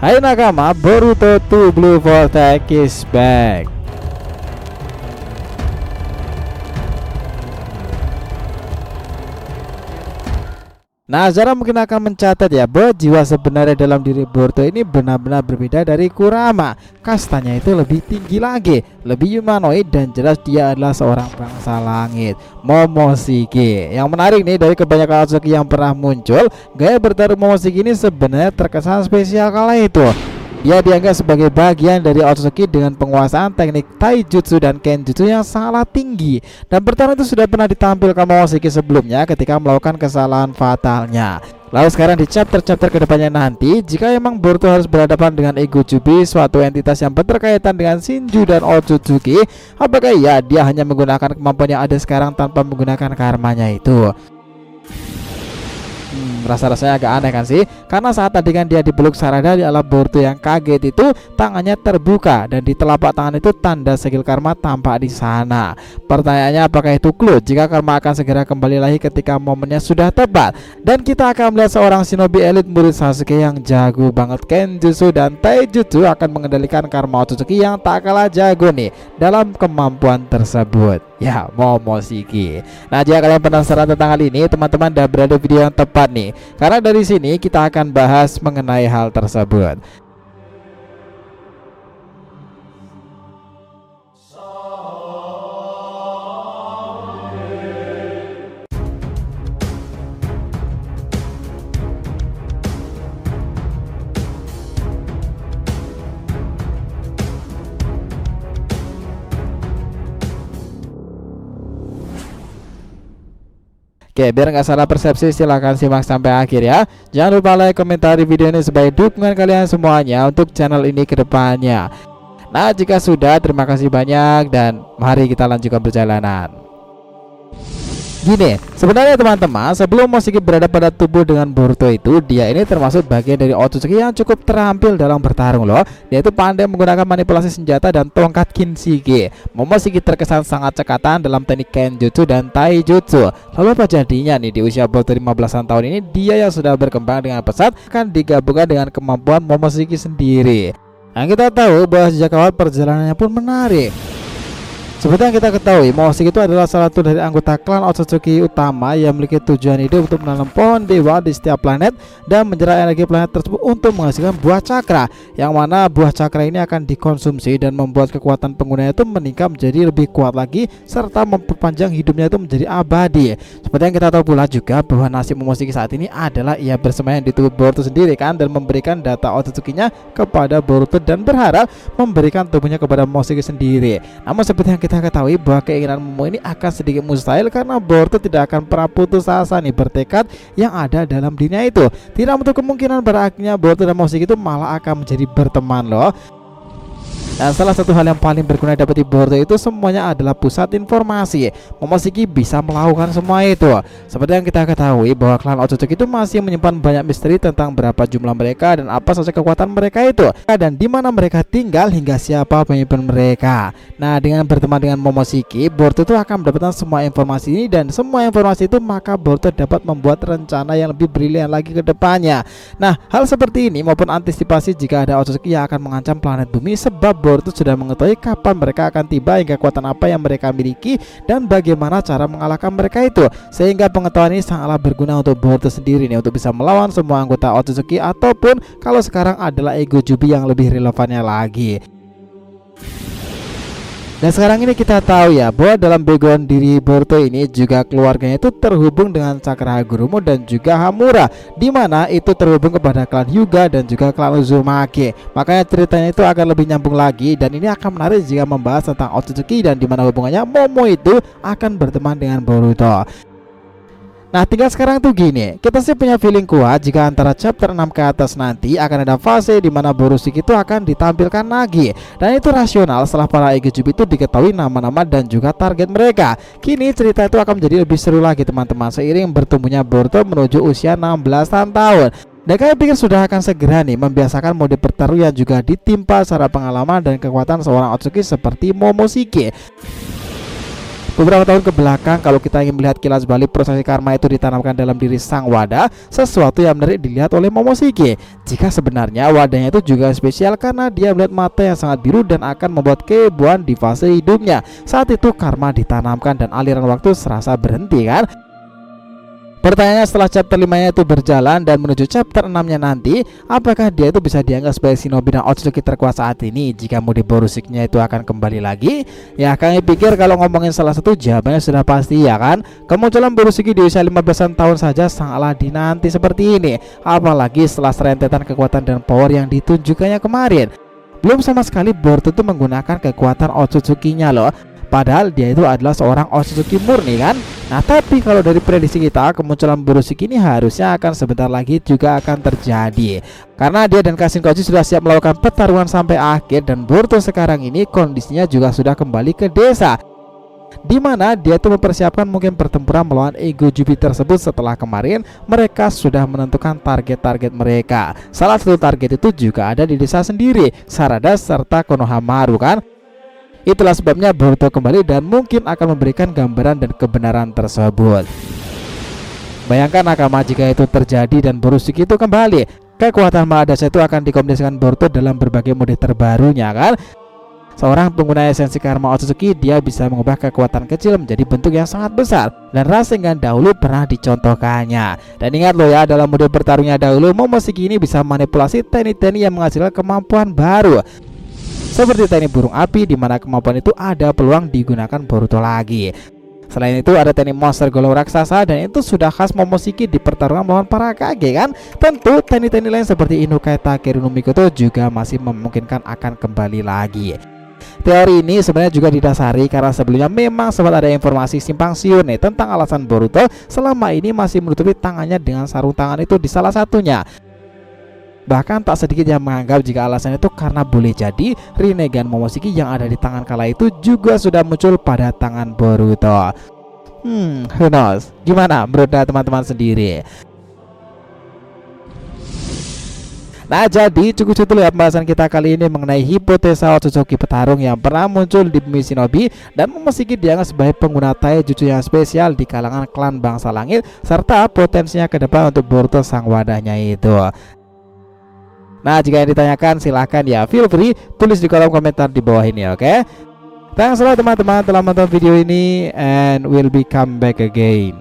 Hai nakama, Boruto 2 Blue Vortex is back. Nah, Zara mungkin akan mencatat ya bahwa jiwa sebenarnya dalam diri Boruto ini benar-benar berbeda dari Kurama. Kastanya itu lebih tinggi lagi, lebih humanoid, dan jelas dia adalah seorang bangsa langit, Momoshiki. Yang menarik nih, dari kebanyakan Otsutsuki yang pernah muncul, gaya bertarung Momoshiki ini sebenarnya terkesan spesial kala itu. Dia dianggap sebagai bagian dari Otsutsuki dengan penguasaan teknik taijutsu dan kenjutsu yang sangat tinggi. Dan bertarung itu sudah pernah ditampilkan Momoshiki sebelumnya ketika melakukan kesalahan fatalnya. Lalu sekarang di chapter-chapter kedepannya nanti, jika emang Boruto harus berhadapan dengan Ego Jubi, suatu entitas yang berkaitan dengan Shinju dan Otsutsuki, apakah ya dia hanya menggunakan kemampuan yang ada sekarang tanpa menggunakan karmanya itu? Rasa-rasanya agak aneh kan sih, karena saat tadi kan dia dipeluk Sarada di alam Boruto yang kaget itu tangannya terbuka dan di telapak tangan itu tanda segel karma tampak di sana. Pertanyaannya, apakah itu clue jika karma akan segera kembali lagi ketika momennya sudah tepat? Dan kita akan melihat seorang shinobi elit murid Sasuke yang jago banget kenjutsu dan taijutsu akan mengendalikan karma Otsutsuki yang tak kalah jago nih dalam kemampuan tersebut, ya, Momoshiki. Nah, jika kalian penasaran tentang hal ini, teman-teman udah berada di video yang tepat nih, karena dari sini kita akan bahas mengenai hal tersebut. Oke, biar nggak salah persepsi, silahkan simak sampai akhir ya. Jangan lupa like, komentari video ini sebagai dukungan kalian semuanya untuk channel ini ke depannya. Nah, jika sudah, terima kasih banyak dan mari kita lanjutkan perjalanan. Gini, sebenarnya teman-teman, sebelum Momoshiki berada pada tubuh dengan Boruto itu, dia ini termasuk bagian dari Otsutsuki yang cukup terampil dalam bertarung loh. Dia itu pandai menggunakan manipulasi senjata dan tongkat Kinshige. Momoshiki terkesan sangat cekatan dalam teknik kenjutsu dan taijutsu. Lalu apa jadinya nih di usia Boruto 15-an tahun ini, dia yang sudah berkembang dengan pesat akan digabungkan dengan kemampuan Momoshiki sendiri. Nah, kita tahu bahwa sejak awal perjalanannya pun menarik. Seperti yang kita ketahui, Momoshiki itu adalah salah satu dari anggota klan Otsutsuki utama yang memiliki tujuan hidup untuk menanam pohon dewa di setiap planet dan menyerap energi planet tersebut untuk menghasilkan buah cakra, yang mana buah cakra ini akan dikonsumsi dan membuat kekuatan penggunanya itu meningkat menjadi lebih kuat lagi serta memperpanjang hidupnya itu menjadi abadi. Seperti yang kita tahu pula juga bahwa nasib Momoshiki saat ini adalah ia bersemayam di tubuh Boruto sendiri kan, dan memberikan data Otsutsukinya kepada Boruto dan berharap memberikan tubuhnya kepada Momoshiki sendiri. Namun seperti yang kita ketahui bahwa keinginan Momo ini akan sedikit mustahil karena Boruto tidak akan pernah putus asa nih bertekad yang ada dalam dirinya itu. Tidak menutup kemungkinan berakhirnya Boruto dan Momoshiki itu malah akan menjadi berteman loh. Dan salah satu hal yang paling berguna dapat di Boruto itu semuanya adalah pusat informasi. Momoshiki bisa melakukan semua itu. Seperti yang kita ketahui bahwa klan Otsutsuki itu masih menyimpan banyak misteri tentang berapa jumlah mereka dan apa saja kekuatan mereka itu, dan di mana mereka tinggal hingga siapa pemimpin mereka. Nah, dengan berteman dengan Momoshiki, Boruto itu akan mendapatkan semua informasi ini, dan semua informasi itu maka Boruto dapat membuat rencana yang lebih brilian lagi ke depannya. Nah, hal seperti ini maupun antisipasi jika ada Otsutsuki yang akan mengancam planet bumi, sebab Boruto sudah mengetahui kapan mereka akan tiba, hingga kekuatan apa yang mereka miliki dan bagaimana cara mengalahkan mereka itu, sehingga pengetahuan ini sangatlah berguna untuk Boruto sendiri nih untuk bisa melawan semua anggota Otsutsuki, ataupun kalau sekarang adalah Ego Jubi yang lebih relevannya lagi. Dan sekarang ini kita tahu ya bahwa dalam background diri Boruto ini juga keluarganya itu terhubung dengan Cakra Hagurumo dan juga Hamura, di mana itu terhubung kepada klan Hyuga dan juga klan Uzumaki. Makanya ceritanya itu akan lebih nyambung lagi, dan ini akan menarik jika membahas tentang Otsutsuki dan di mana hubungannya Momo itu akan berteman dengan Boruto. Nah, tinggal sekarang tuh gini, kita sih punya feeling kuat jika antara chapter 6 ke atas nanti akan ada fase di mana Borushiki itu akan ditampilkan lagi. Dan itu rasional setelah para Ego Jubi itu diketahui nama-nama dan juga target mereka. Kini cerita itu akan menjadi lebih seru lagi teman-teman, seiring bertumbuhnya Boruto menuju usia 16-an tahun. Dan kalian pikir sudah akan segera nih membiasakan mode bertarung yang juga ditimpa secara pengalaman dan kekuatan seorang Otsutsuki seperti Momoshiki. Beberapa tahun ke belakang, kalau kita ingin melihat kilas balik prosesi karma itu ditanamkan dalam diri sang wadah, sesuatu yang menarik dilihat oleh Momoshiki. Jika sebenarnya wadahnya itu juga spesial karena dia melihat mata yang sangat biru dan akan membuat kehebohan di fase hidupnya. Saat itu karma ditanamkan dan aliran waktu serasa berhenti kan. Pertanyaannya, setelah chapter 5-nya itu berjalan dan menuju chapter 6-nya nanti, apakah dia itu bisa dianggap sebagai shinobi dan Otsutsuki terkuat saat ini jika mode Borushiki-nya itu akan kembali lagi? Ya, kami pikir kalau ngomongin salah satu, jawabannya sudah pasti ya kan. Kemunculan Borushiki di usia 15-an tahun saja sangatlah dinanti seperti ini, apalagi setelah serentetan kekuatan dan power yang ditunjukkannya kemarin. Belum sama sekali Boruto itu menggunakan kekuatan Otsutsuki-nya loh. Padahal dia itu adalah seorang Otsutsuki murni kan. Nah, tapi kalau dari prediksi kita, kemunculan Borushiki ini harusnya akan sebentar lagi juga akan terjadi, karena dia dan Kashinkoji sudah siap melakukan pertarungan sampai akhir. Dan Boruto sekarang ini kondisinya juga sudah kembali ke desa, dimana dia itu mempersiapkan mungkin pertempuran melawan ego Jupiter tersebut. Setelah kemarin mereka sudah menentukan target-target mereka. Salah satu target itu juga ada di desa sendiri, Sarada serta Konohamaru kan. Itulah sebabnya Boruto kembali dan mungkin akan memberikan gambaran dan kebenaran tersebut. Bayangkan Nakama, jika itu terjadi dan Borushiki itu kembali, kekuatan Mahadasha itu akan dikombinasikan Boruto dalam berbagai mode terbarunya kan. Seorang pengguna esensi karma Otsutsuki, dia bisa mengubah kekuatan kecil menjadi bentuk yang sangat besar, dan Rasengan dahulu pernah dicontohkannya. Dan ingat loh ya, dalam mode bertarungnya dahulu, Momoshiki ini bisa manipulasi teknik-teknik yang menghasilkan kemampuan baru, seperti teknik burung api, di mana kemampuan itu ada peluang digunakan Boruto lagi. Selain itu ada teknik monster golong raksasa, dan itu sudah khas Momoshiki di pertarungan melawan para Kage kan. Tentu teknik-teknik lain seperti Inukai Takeru no Mikoto juga masih memungkinkan akan kembali lagi. Teori ini sebenarnya juga didasari karena sebelumnya memang sempat ada informasi simpang siur nih tentang alasan Boruto selama ini masih menutupi tangannya dengan sarung tangan itu di salah satunya. Bahkan tak sedikit yang menganggap jika alasan itu karena boleh jadi Rinnegan Momoshiki yang ada di tangan kala itu juga sudah muncul pada tangan Boruto. Who knows? Gimana menurut teman-teman sendiri? Nah, jadi cukup itu ya pembahasan kita kali ini mengenai hipotesa Otsutsuki petarung yang pernah muncul di bumi shinobi dan Momoshiki dianggap sebagai pengguna taijutsu yang spesial di kalangan klan bangsa langit, serta potensinya ke depan untuk Boruto sang wadahnya itu. Nah, jika yang ditanyakan silahkan ya, feel free tulis di kolom komentar di bawah ini, oke? Thanks a lot teman-teman telah menonton video ini, and we'll be come back again.